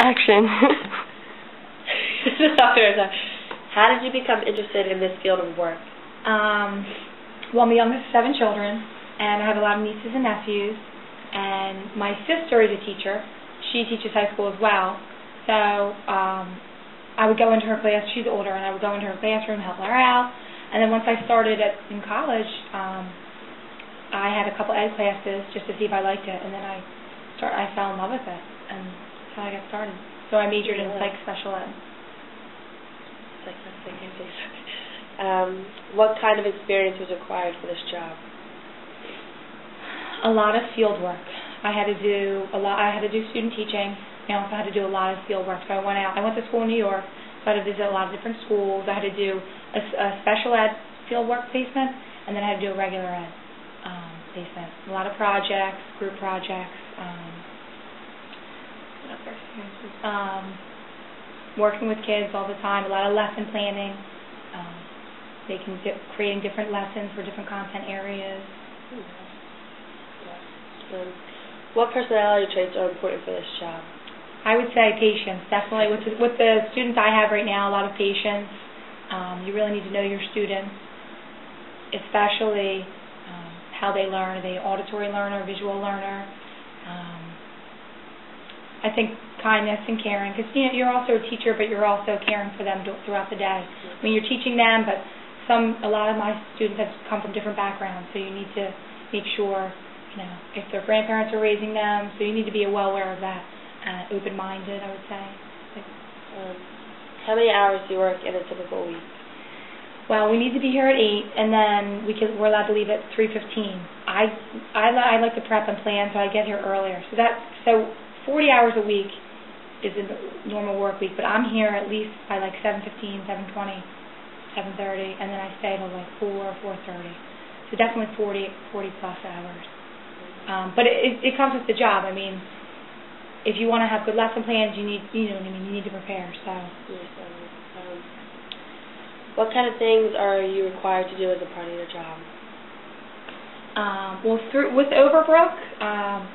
Action. How did you become interested in this field of work? Well, I'm the youngest of 7 children, and I have a lot of nieces and nephews, and my sister is a teacher. She teaches high school as well, so I would go into her class. She's older, and I would go into her classroom, help her out, and then once I started in college, I had a couple ed classes just to see if I liked it, and then I fell in love with it, and that's how I got started. So I majored in psych special ed. What kind of experience was required for this job? A lot of field work. I had to do student teaching. I also had to do a lot of field work. So I went out. I went to school in New York, so I had to visit a lot of different schools. I had to do a special ed field work placement, and then I had to do a regular ed placement. A lot of projects, group projects. What other experiences? Working with kids all the time. A lot of lesson planning. Creating different lessons for different content areas. What personality traits are important for this job? I would say patience, definitely. With the students I have right now, a lot of patience. You really need to know your students, especially how they learn. Are they an auditory learner, visual learner? I think kindness and caring, because you're also a teacher, but you're also caring for them throughout the day. I mean, you're teaching them, but a lot of my students have come from different backgrounds, so you need to make sure, if their grandparents are raising them, so you need to be well aware of that. Open-minded, I would say. How many hours do you work in a typical week? Well, we need to be here at 8, and then we're allowed to leave at 3:15. I like to prep and plan, so I get here earlier. So 40 hours a week is a normal work week, but I'm here at least by like 7:15, 7:20, 7:30, and then I stay till like 4, 4:30. So definitely 40 plus hours. But it comes with the job. I mean, if you want to have good lesson plans, you need to prepare. So. What kind of things are you required to do as a part of your job? Well, with Overbrook,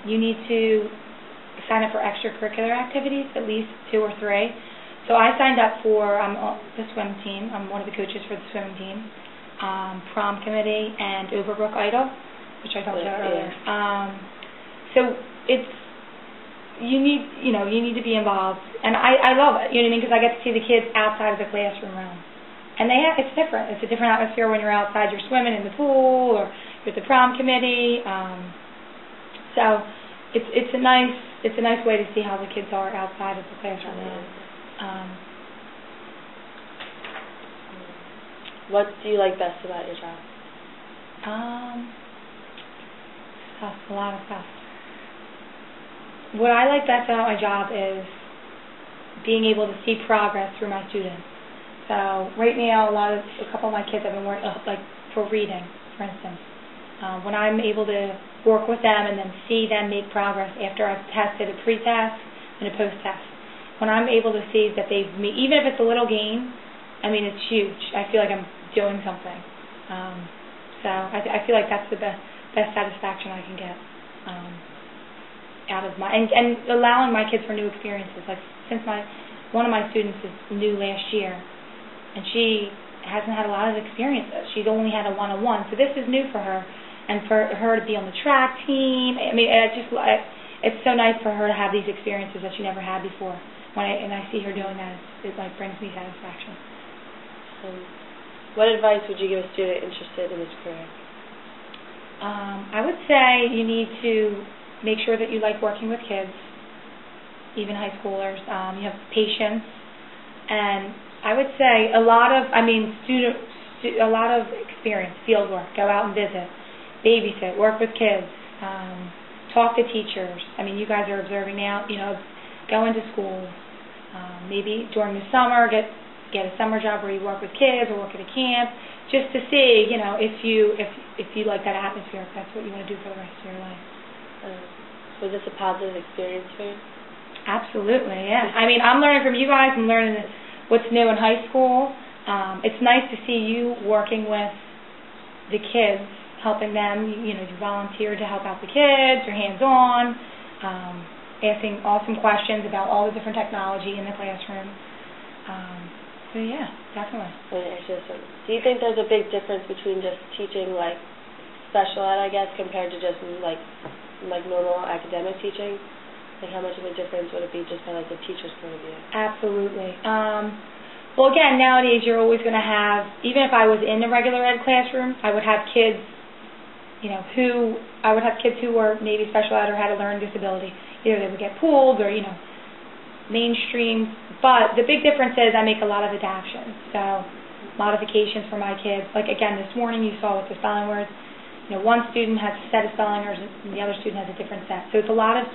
you need to sign up for extracurricular activities, at least 2 or 3. So I signed up for the swim team. I'm one of the coaches for the swimming team, prom committee, and Overbrook Idol, which I talked about earlier. So you need to be involved, and I love it. You know what I mean? Because I get to see the kids outside of the classroom room, and it's different. It's a different atmosphere when you're outside. You're swimming in the pool, or you're at the prom committee. So it's a nice way to see how the kids are outside of the classroom room. What do you like best about your job? A lot of stuff. What I like best about my job is being able to see progress through my students. So right now, a couple of my kids have been working for reading, for instance. When I'm able to work with them and then see them make progress after I've tested a pre-test and a post-test. When I'm able to see that they've made, even if it's a little gain, I mean, it's huge. I feel like I'm doing something. So I feel like that's the best satisfaction I can get out of and allowing my kids for new experiences. Like since one of my students is new last year, and she hasn't had a lot of experiences. She's only had a one-on-one, so this is new for her. And for her to be on the track team, I mean, it's so nice for her to have these experiences that she never had before. And I see her doing that, it brings me satisfaction. What advice would you give a student interested in this career? I would say you need to make sure that you like working with kids, even high schoolers. You have patience, and I would say a lot of experience, field work. Go out and visit, babysit, work with kids, talk to teachers. I mean, you guys are observing now. Go into schools. Maybe during the summer, get a summer job where you work with kids or work at a camp, just to see, if you like that atmosphere, if that's what you want to do for the rest of your life. Was this a positive experience for you? Absolutely, yeah. I mean, I'm learning from you guys. I'm learning what's new in high school. It's nice to see you working with the kids, helping them. You volunteer to help out the kids. You're hands-on. asking awesome questions about all the different technology in the classroom. So yeah, definitely. Do you think there's a big difference between just teaching like special ed, I guess, compared to just like normal academic teaching? Like how much of a difference would it be just from like the teacher's point of view? Absolutely. Well, again, nowadays you're always going to have, even if I was in a regular ed classroom, I would have kids, who were maybe special ed or had a learning disability. Either they would get pooled or, mainstream. But the big difference is I make a lot of adaptations, so modifications for my kids. Like again, this morning you saw with the spelling words, one student has a set of spelling words and the other student has a different set. So it's a lot of,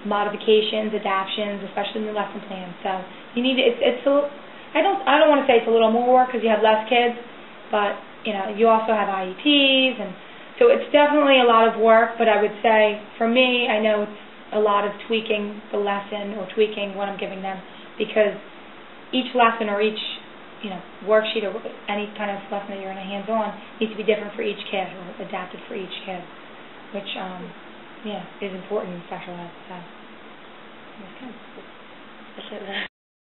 modifications, adaptations, especially in the lesson plan. So you need I don't want to say it's a little more work because you have less kids, but you also have IEPs, and so it's definitely a lot of work. But I would say for me, I know it's a lot of tweaking the lesson or tweaking what I'm giving them, because each lesson or each worksheet or any kind of lesson that you're in a hands-on needs to be different for each kid or adapted for each kid, which is important in special ed. So.